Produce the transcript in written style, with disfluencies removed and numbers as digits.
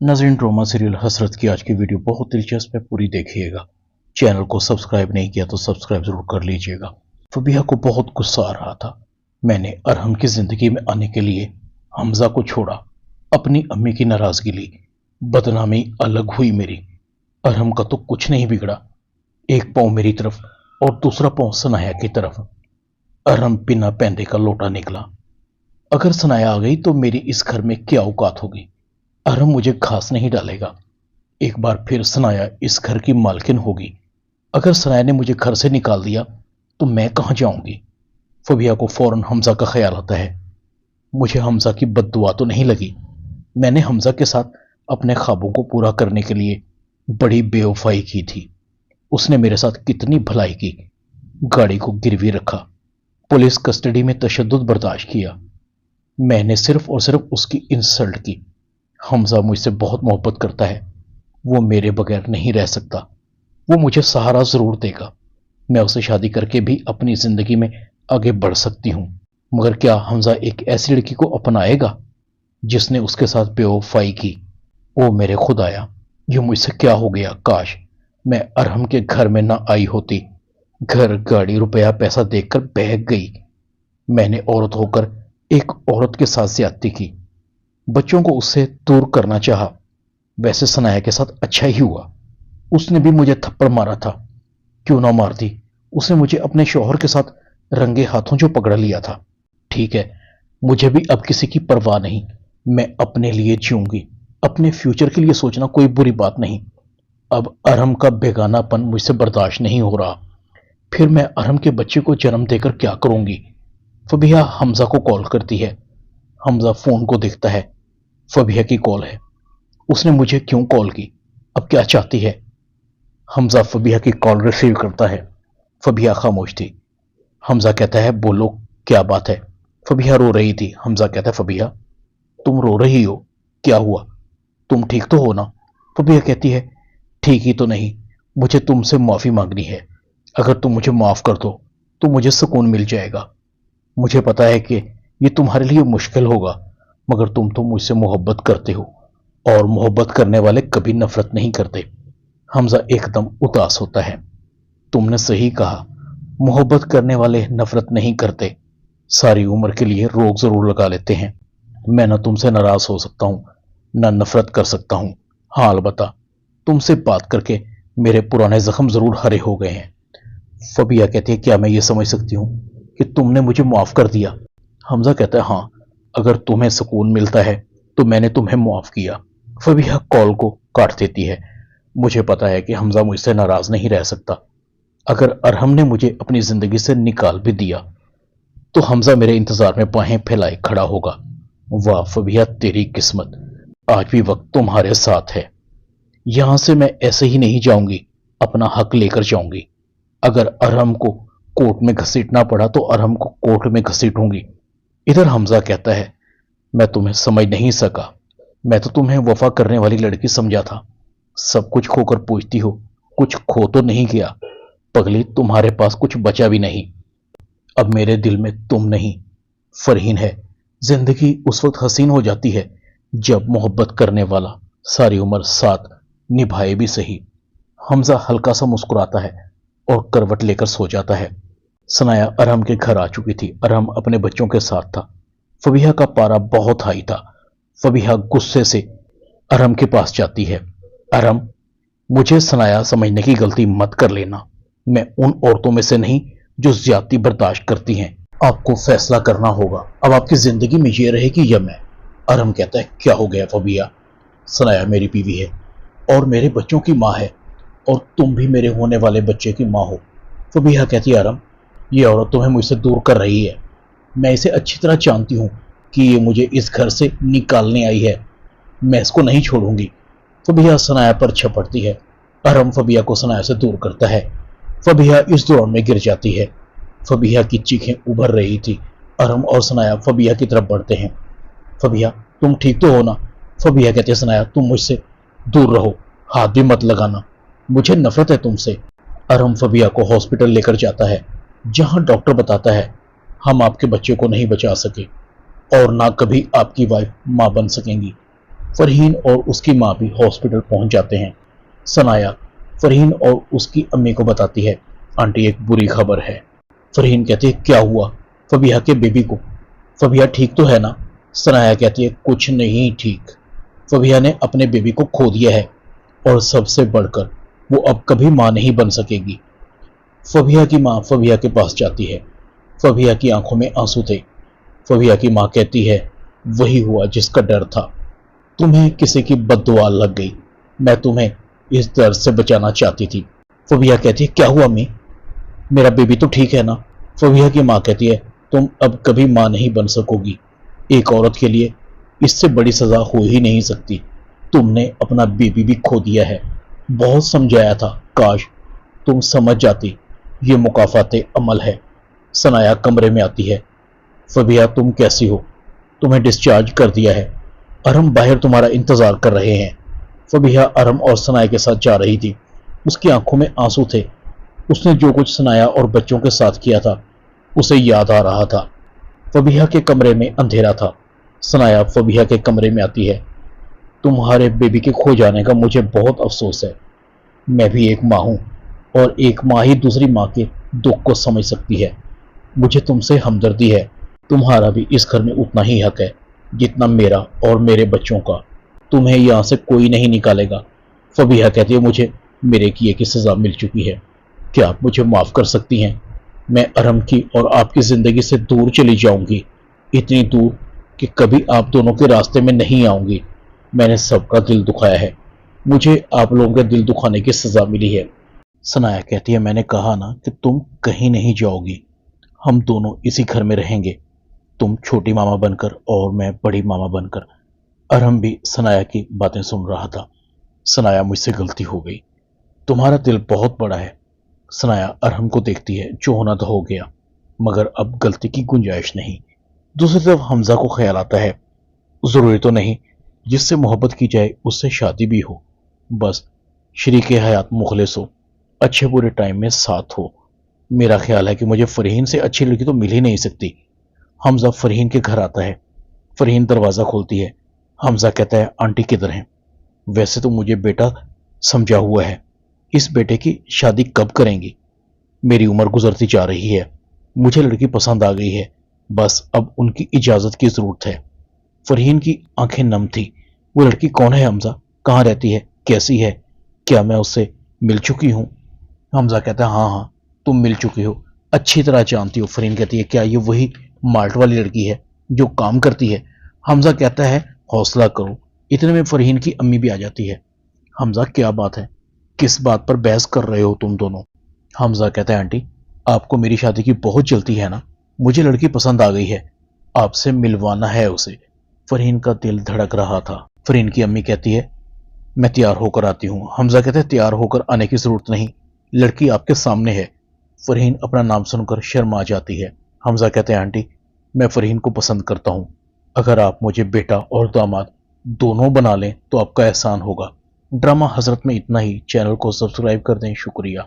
नाज़रीन, drama serial हसरत की आज की वीडियो बहुत दिलचस्प है, पूरी देखिएगा। चैनल को सब्सक्राइब नहीं किया तो सब्सक्राइब जरूर कर लीजिएगा। फबीहा को बहुत गुस्सा आ रहा था। मैंने अरहम की जिंदगी में आने के लिए हमजा को छोड़ा, अपनी अम्मी की नाराजगी ली, बदनामी अलग हुई मेरी। अरहम का तो कुछ नहीं बिगड़ा, एक पाँव मेरी तरफ और दूसरा पाँव सनाया की तरफ। अरहम बिना पैंदे का लोटा निकला। अगर सनाया आ गई तो मेरी इस घर में क्या औकात होगी। अरहम मुझे घास नहीं डालेगा। एक बार फिर सनाया इस घर की मालकिन होगी। अगर सनाया ने मुझे घर से निकाल दिया तो मैं कहां जाऊंगी। फबिया को फौरन हमजा का ख्याल आता है। मुझे हमजा की बद्दुआ तो नहीं लगी। मैंने हमजा के साथ अपने ख्वाबों को पूरा करने के लिए बड़ी बेवफाई की थी। उसने मेरे साथ कितनी भलाई की। गाड़ी को गिरवी रखा, पुलिस कस्टडी में तशद्दुद बर्दाश्त किया। मैंने सिर्फ और सिर्फ उसकी इंसल्ट की। हमजा मुझसे बहुत मोहब्बत करता है, वो मेरे बगैर नहीं रह सकता। वो मुझे सहारा जरूर देगा। मैं उसे शादी करके भी अपनी जिंदगी में आगे बढ़ सकती हूं। मगर क्या हमजा एक ऐसी लड़की को अपनाएगा जिसने उसके साथ बेवफाई की। ओ मेरे खुदाया, ये मुझसे क्या हो गया। काश मैं अरहम के घर में ना आई होती। घर, गाड़ी, रुपया, पैसा देखकर बहक गई। मैंने औरत होकर एक औरत के साथ ज्यादती की, बच्चों को उससे दूर करना चाहा। वैसे सनाया के साथ अच्छा ही हुआ, उसने भी मुझे थप्पड़ मारा था। क्यों ना मारती, उसने मुझे अपने शौहर के साथ रंगे हाथों जो पकड़ लिया था। ठीक है, मुझे भी अब किसी की परवाह नहीं। मैं अपने लिए जीऊंगी, अपने फ्यूचर के लिए सोचना कोई बुरी बात नहीं। अब अरहम का बेगानापन मुझसे बर्दाश्त नहीं हो रहा। फिर मैं अरहम के बच्चे को जन्म देकर क्या करूंगी। फबिहा हमजा को कॉल करती है। हमजा फोन को देखता है। फबिहा की कॉल है। उसने मुझे क्यों कॉल की, अब क्या चाहती है। हमजा फबिहा की कॉल रिसीव करता है। फबिहा खामोश थी। हमजा कहता है, बोलो क्या बात है। फबिहा रो रही थी। हमजा कहता है, फबिहा तुम रो रही हो, क्या हुआ, तुम ठीक तो हो ना। फबिहा कहती है, ठीक ही तो नहीं, मुझे तुमसे माफी मांगनी है। अगर तुम मुझे माफ कर दो तो मुझे सुकून मिल जाएगा। मुझे पता है कि ये तुम्हारे लिए मुश्किल होगा, मगर तुम तो मुझसे मोहब्बत करते हो और मोहब्बत करने वाले कभी नफरत नहीं करते। हमजा एकदम उदास होता है। तुमने सही कहा, मोहब्बत करने वाले नफरत नहीं करते, सारी उम्र के लिए रोग जरूर लगा लेते हैं। मैं ना तुमसे नाराज हो सकता हूं, ना नफरत कर सकता हूं। हाँ, अलबत्ता तुमसे बात करके मेरे पुराने जख्म जरूर हरे हो गए हैं। फबिया कहती है, क्या मैं ये समझ सकती हूँ कि तुमने मुझे माफ कर दिया। हमजा कहता है, हाँ, अगर तुम्हें सुकून मिलता है तो मैंने तुम्हें माफ किया। फबिहा कॉल को काट देती है। मुझे पता है कि हमजा मुझसे नाराज नहीं रह सकता। अगर अरहम ने मुझे अपनी जिंदगी से निकाल भी दिया तो हमजा मेरे इंतजार में बाहें फैलाए खड़ा होगा। वाह फबिहा, तेरी किस्मत, आज भी वक्त तुम्हारे साथ है। यहां से मैं ऐसे ही नहीं जाऊंगी, अपना हक लेकर जाऊंगी। अगर अरहम को कोर्ट में घसीटना पड़ा तो अरहम को कोर्ट में घसीटूंगी। इधर हमजा कहता है, मैं तुम्हें समझ नहीं सका। मैं तो तुम्हें वफा करने वाली लड़की समझा था। सब कुछ खोकर पूछती हो, कुछ खो तो नहीं गया। पगली, तुम्हारे पास कुछ बचा भी नहीं। अब मेरे दिल में तुम नहीं, फरहीन है। जिंदगी उस वक्त हसीन हो जाती है जब मोहब्बत करने वाला सारी उम्र साथ निभाए भी सही। हमजा हल्का सा मुस्कुराता है और करवट लेकर सो जाता है। सनाया अरहम के घर आ चुकी थी। अरहम अपने बच्चों के साथ था। फबिहा का पारा बहुत हाई था। फबिहा गुस्से से अरहम के पास जाती है। अरहम, मुझे सनाया समझने की गलती मत कर लेना। मैं उन औरतों में से नहीं जो ज्यादती बर्दाश्त करती हैं। आपको फैसला करना होगा, अब आपकी जिंदगी में ये रहेगी या मैं। अरहम कहता है, क्या हो गया फबिहा, सनाया मेरी बीवी है और मेरे बच्चों की माँ है, और तुम भी मेरे होने वाले बच्चे की माँ हो। फबिहा कहती है, अरहम, ये औरत तुम्हें मुझसे दूर कर रही है। मैं इसे अच्छी तरह जानती हूँ कि ये मुझे इस घर से निकालने आई है। मैं इसको नहीं छोड़ूंगी। फबिहा सनाया पर झपटती है। अरहम फबिहा को सनाया से दूर करता है। फबिहा इस दौड़ में गिर जाती है। फबिहा की चीखें उभर रही थी। अरहम और सनाया फबिहा की तरफ बढ़ते हैं। फबिहा, तुम ठीक तो हो ना। फबिहा कहते हैं, सनाया तुम मुझसे दूर रहो, हाथ भी मत लगाना, मुझे नफरत है तुमसे। अरहम फबिहा को हॉस्पिटल लेकर जाता है, जहां डॉक्टर बताता है, हम आपके बच्चे को नहीं बचा सके और ना कभी आपकी वाइफ मां बन सकेंगी। فرحین اور اس کی ماں بھی ہاسپٹل پہنچ جاتے ہیں۔ ثنایا فرحین اور اس کی امی کو بتاتی ہے، آنٹی ایک بری خبر ہے۔ فرحین کہتی ہے کیا ہوا؟ فبیہا کے بیبی کو۔ فبیہا ٹھیک تو ہے نا؟ ثنایا کہتی ہے کچھ نہیں ٹھیک۔ فبیہا نے اپنے بیبی کو کھو دیا ہے اور سب سے بڑھ کر وہ اب کبھی ماں نہیں بن سکے گی۔ فبیہا کی ماں فبیہا کے پاس جاتی ہے۔ فبیہا کی آنکھوں میں آنسو تھے۔ فبیہا کی ماں کہتی ہے وہی ہوا جس کا ڈر تھا، تمہیں کسی کی بد دعا لگ گئی، میں تمہیں اس درد سے بچانا چاہتی تھی۔ فبیہا کہتی ہے کیا ہوا امی؟ میرا بیبی تو ٹھیک ہے نا؟ فبیہا کی ماں کہتی ہے تم اب کبھی ماں نہیں بن سکو گی، ایک عورت کے لیے اس سے بڑی سزا ہو ہی نہیں سکتی، تم نے اپنا بیبی بھی کھو دیا ہے، بہت سمجھایا تھا، کاش تم سمجھ جاتی، یہ مکافات عمل ہے۔ ثنایا کمرے میں آتی ہے۔ فبیہا تم کیسی ہو؟ تمہیں ڈسچارج کر دیا ہے، ارم باہر تمہارا انتظار کر رہے ہیں۔ فبیہا ارم اور ثنایا کے ساتھ جا رہی تھی، اس کی آنکھوں میں آنسو تھے، اس نے جو کچھ ثنایا اور بچوں کے ساتھ کیا تھا اسے یاد آ رہا تھا۔ فبیہا کے کمرے میں اندھیرا تھا۔ ثنایا فبیہا کے کمرے میں آتی ہے۔ تمہارے بیبی کے کھو جانے کا مجھے بہت افسوس ہے، میں بھی ایک ماں ہوں اور ایک ماں ہی دوسری ماں کے دکھ کو سمجھ سکتی ہے، مجھے تم سے ہمدردی ہے، تمہارا بھی اس گھر میں اتنا ہی حق ہے جتنا میرا اور میرے بچوں کا، تمہیں یہاں سے کوئی نہیں نکالے گا۔ فبیہا کہتی ہے مجھے میرے کیے کی سزا مل چکی ہے، کیا آپ مجھے معاف کر سکتی ہیں؟ میں ارم کی اور آپ کی زندگی سے دور چلی جاؤں گی، اتنی دور کہ کبھی آپ دونوں کے راستے میں نہیں آؤں گی، میں نے سب کا دل دکھایا ہے، مجھے آپ لوگوں کے دل دکھانے کی سزا ملی ہے۔ ثنایا کہتی ہے میں نے کہا نا کہ تم کہیں نہیں جاؤ گی، ہم دونوں اسی گھر میں رہیں گے، تم چھوٹی ماما بن کر اور میں بڑی ماما بن کر۔ ارہم بھی ثنایا کی باتیں سن رہا تھا۔ ثنایا مجھ سے غلطی ہو گئی، تمہارا دل بہت بڑا ہے۔ ثنایا ارہم کو دیکھتی ہے، جو ہونا تو ہو گیا، مگر اب غلطی کی گنجائش نہیں۔ دوسری طرف حمزہ کو خیال آتا ہے ضروری تو نہیں جس سے محبت کی جائے اس سے شادی بھی ہو، بس شریک حیات مخلص ہو، اچھے برے ٹائم میں ساتھ ہو۔ میرا خیال ہے کہ مجھے فرحین سے اچھی لڑکی تو مل ہی نہیں سکتی۔ حمزہ فرحین کے گھر آتا ہے، فرحین دروازہ کھولتی ہے۔ حمزہ کہتا ہے آنٹی کدھر ہیں؟ ویسے تو مجھے بیٹا سمجھا ہوا ہے، اس بیٹے کی شادی کب کریں گی؟ میری عمر گزرتی جا رہی ہے، مجھے لڑکی پسند آ گئی ہے، بس اب ان کی اجازت کی ضرورت ہے۔ فرحین کی آنکھیں نم تھی۔ وہ لڑکی کون ہے حمزہ؟ کہاں رہتی ہے؟ کیسی ہے؟ کیا میں اس سے مل چکی ہوں؟ حمزہ کہتا ہے ہاں تم مل چکی ہو، اچھی طرح جانتی ہو۔ فرحین کہتی ہے کیا یہ وہی مالٹ والی لڑکی ہے جو کام کرتی ہے؟ حمزہ کہتا ہے حوصلہ کرو۔ اتنے میں فرحین کی امی بھی آ جاتی ہے۔ حمزہ کیا بات ہے، کس بات پر بحث کر رہے ہو تم دونوں؟ حمزہ کہتا ہے آنٹی آپ کو میری شادی کی بہت جلدی ہے نا، مجھے لڑکی پسند آ گئی ہے، آپ سے ملوانا ہے اسے۔ فرحین کا دل دھڑک رہا تھا۔ فرحین کی امی کہتی ہے میں تیار ہو کر آتی ہوں۔ حمزہ کہتا ہے تیار ہو کر آنے کی ضرورت نہیں، لڑکی آپ کے سامنے ہے۔ فرحین اپنا نام سن کر شرما جاتی ہے۔ حمزہ کہتے ہیں آنٹی میں فرحین کو پسند کرتا ہوں، اگر آپ مجھے بیٹا اور داماد دونوں بنا لیں تو آپ کا احسان ہوگا۔ ڈرامہ حضرت میں اتنا ہی، چینل کو سبسکرائب کر دیں، شکریہ۔